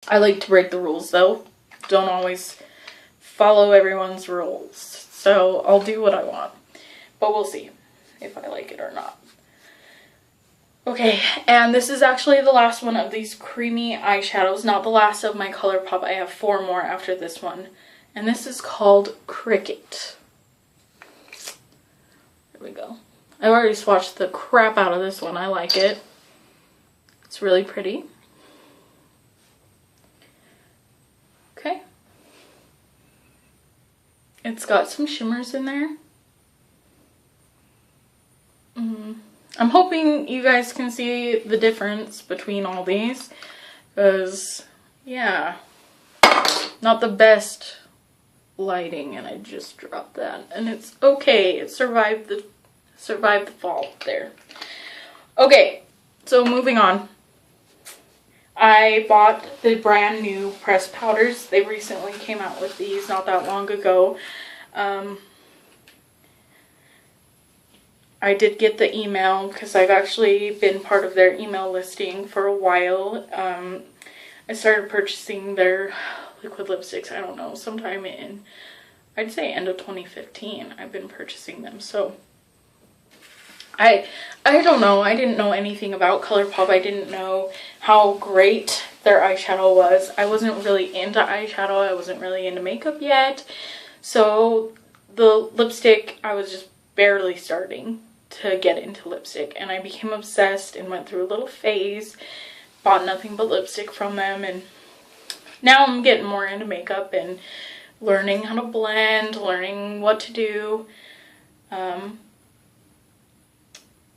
I like to break the rules though. Don't always follow everyone's rules. So I'll do what I want. But we'll see if I like it or not. Okay, and this is actually the last one of these creamy eyeshadows. Not the last of my Colourpop. I have 4 more after this one. And this is called Cricket. There we go. I've already swatched the crap out of this one. I like it. It's really pretty. Okay. It's got some shimmers in there. I'm hoping you guys can see the difference between all these. Because, yeah, not the best lighting, and I just dropped that. And it's okay. It survived the fall there. Okay, so moving on. I bought the brand new pressed powders. They recently came out with these not that long ago. I did get the email because I've actually been part of their email listing for a while. I started purchasing their liquid lipsticks, I don't know, sometime in, I'd say end of 2015. I've been purchasing them. So I don't know. I didn't know anything about Colourpop. I didn't know how great their eyeshadow was. I wasn't really into eyeshadow. I wasn't really into makeup yet. So the lipstick, I was just barely starting to get into lipstick. And I became obsessed and went through a little phase. Bought nothing but lipstick from them. And now I'm getting more into makeup and learning how to blend, learning what to do.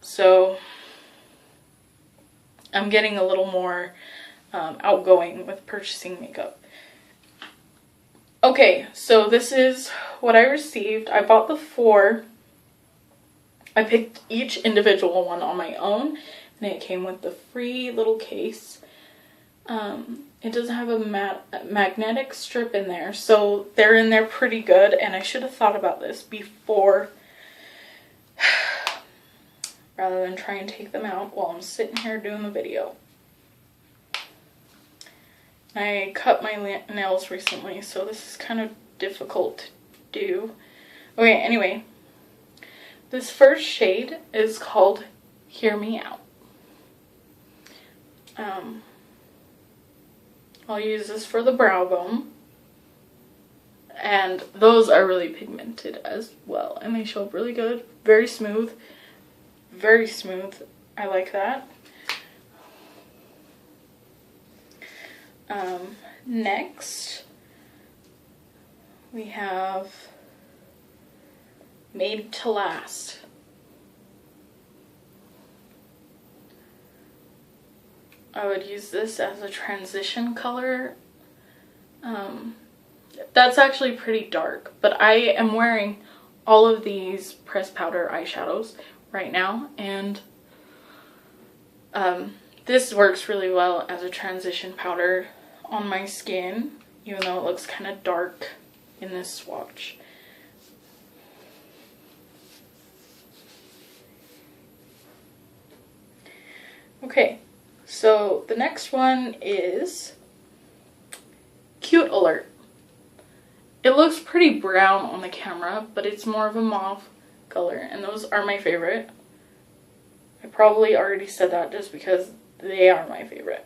So I'm getting a little more outgoing with purchasing makeup. Okay, so this is what I received. I bought the 4. I picked each individual one on my own, and it came with the free little case. It doesn't have a magnetic strip in there, so they're in there pretty good, and I should have thought about this before rather than try and take them out while I'm sitting here doing the video. I cut my nails recently, so this is kind of difficult to do. Okay, anyway, this first shade is called Hear Me Out. I'll use this for the brow bone, and those are really pigmented as well, and they show up really good. Very smooth. Very smooth. I like that. Next, we have Made to Last. I would use this as a transition color. That's actually pretty dark, but I am wearing all of these pressed powder eyeshadows right now, and this works really well as a transition powder on my skin, even though it looks kind of dark in this swatch. Okay, so the next one is Cute Alert. It looks pretty brown on the camera, but it's more of a mauve color, and those are my favorite. I probably already said that just because they are my favorite.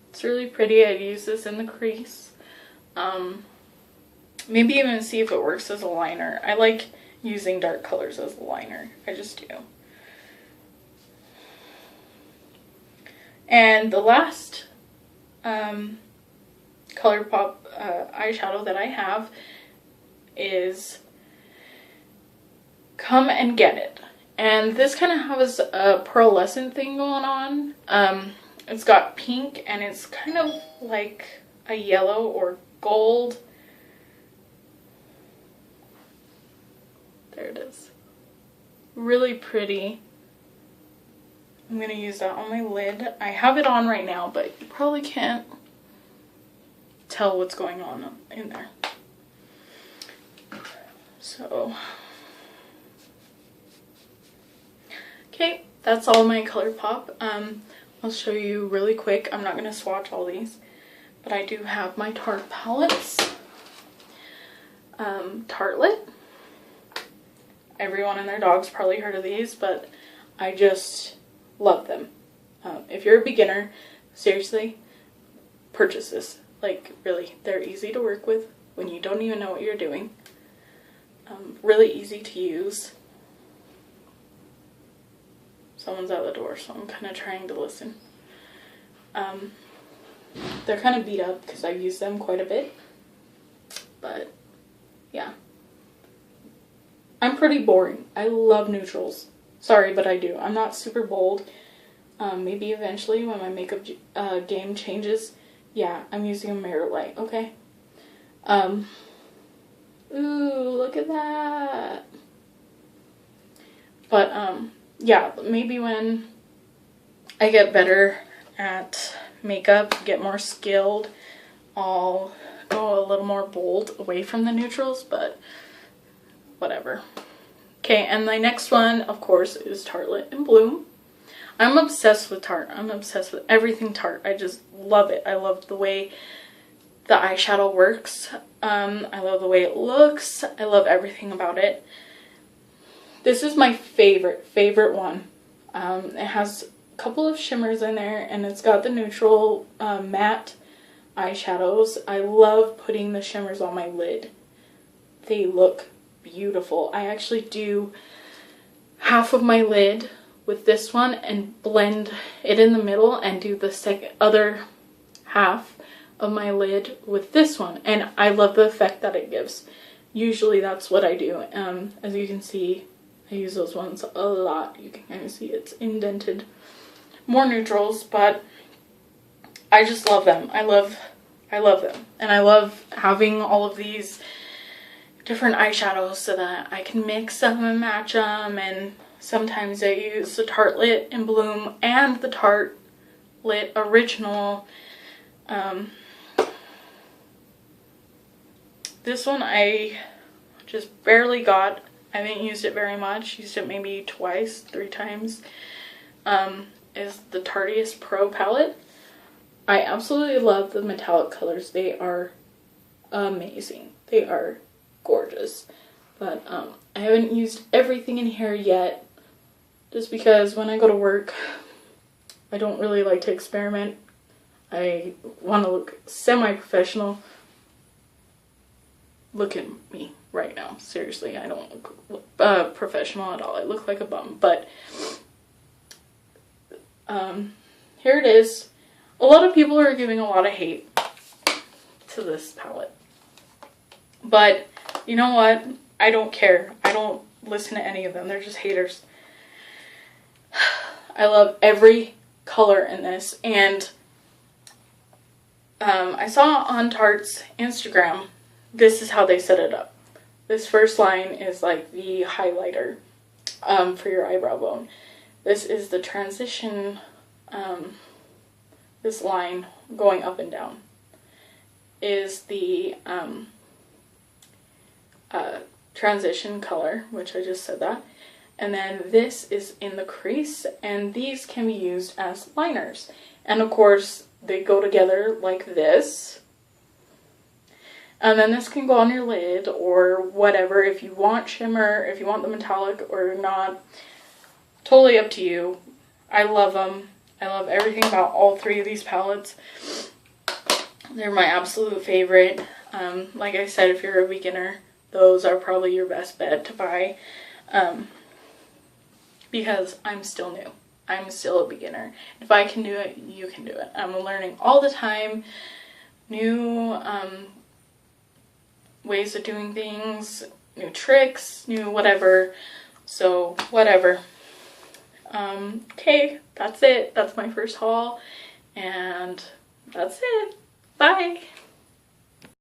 It's really pretty. I'd use this in the crease. Maybe even see if it works as a liner. I like using dark colors as a liner. I just do. And the last Colourpop eyeshadow that I have is Come and Get It. And this kind of has a pearlescent thing going on. It's got pink, and it's kind of like a yellow or gold. There it is. Really pretty. I'm going to use that on my lid. I have it on right now, but you probably can't tell what's going on in there. So, okay, that's all my Colourpop. I'll show you really quick. I'm not going to swatch all these, but I do have my Tarte palettes. Tartelette. Everyone and their dog's probably heard of these, but I just love them. If you're a beginner, seriously, purchase this. Like, really, they're easy to work with when you don't even know what you're doing. Really easy to use. Someone's at the door, so I'm kind of trying to listen. They're kind of beat up because I use them quite a bit. But, yeah. I'm pretty boring. I love neutrals. Sorry, but I do. I'm not super bold. Maybe eventually when my makeup game changes, yeah, I'm using a mirror light, okay? Ooh, look at that. But, yeah, maybe when I get better at makeup, get more skilled, I'll go a little more bold away from the neutrals, but whatever. Okay, and my next one, of course, is Tartelette in Bloom. I'm obsessed with Tarte. I'm obsessed with everything Tarte. I just love it. I love the way the eyeshadow works. I love the way it looks. I love everything about it. This is my favorite one. It has a couple of shimmers in there, and it's got the neutral matte eyeshadows. I love putting the shimmers on my lid. They look beautiful. I actually do half of my lid with this one and blend it in the middle and do the other half of my lid with this one, and I love the effect that it gives. Usually that's what I do. As you can see, I use those ones a lot. You can kind of see it's indented. More neutrals, but I just love them. I love them, and I love having all of these different eyeshadows so that I can mix them and match them. And sometimes I use the Tartelette in Bloom and the Tartelette Original. This one I just barely got. I haven't used it very much. Used it maybe twice, 3 times. Is the Tarteist Pro palette. I absolutely love the metallic colors. They are amazing. They are gorgeous. But I haven't used everything in here yet, just because when I go to work, I don't really like to experiment. I want to look semi-professional. Look at me right now. Seriously, I don't look professional at all. I look like a bum. But here it is. A lot of people are giving a lot of hate to this palette. But you know what? I don't care. I don't listen to any of them. They're just haters. I love every color in this. And I saw on Tarte's Instagram, this is how they set it up. This first line is like the highlighter for your eyebrow bone. This is the transition, this line going up and down is the transition color, which I just said that. And then this is in the crease, and these can be used as liners. And of course, they go together like this. And then this can go on your lid or whatever. If you want shimmer, if you want the metallic or not, totally up to you. I love them. I love everything about all 3 of these palettes. They're my absolute favorite. Like I said, if you're a beginner, those are probably your best bet to buy. Because I'm still new. I'm still a beginner. If I can do it, you can do it. I'm learning all the time. New ways of doing things, new tricks, new whatever. So, whatever. Okay, that's it. That's my first haul. And that's it. Bye.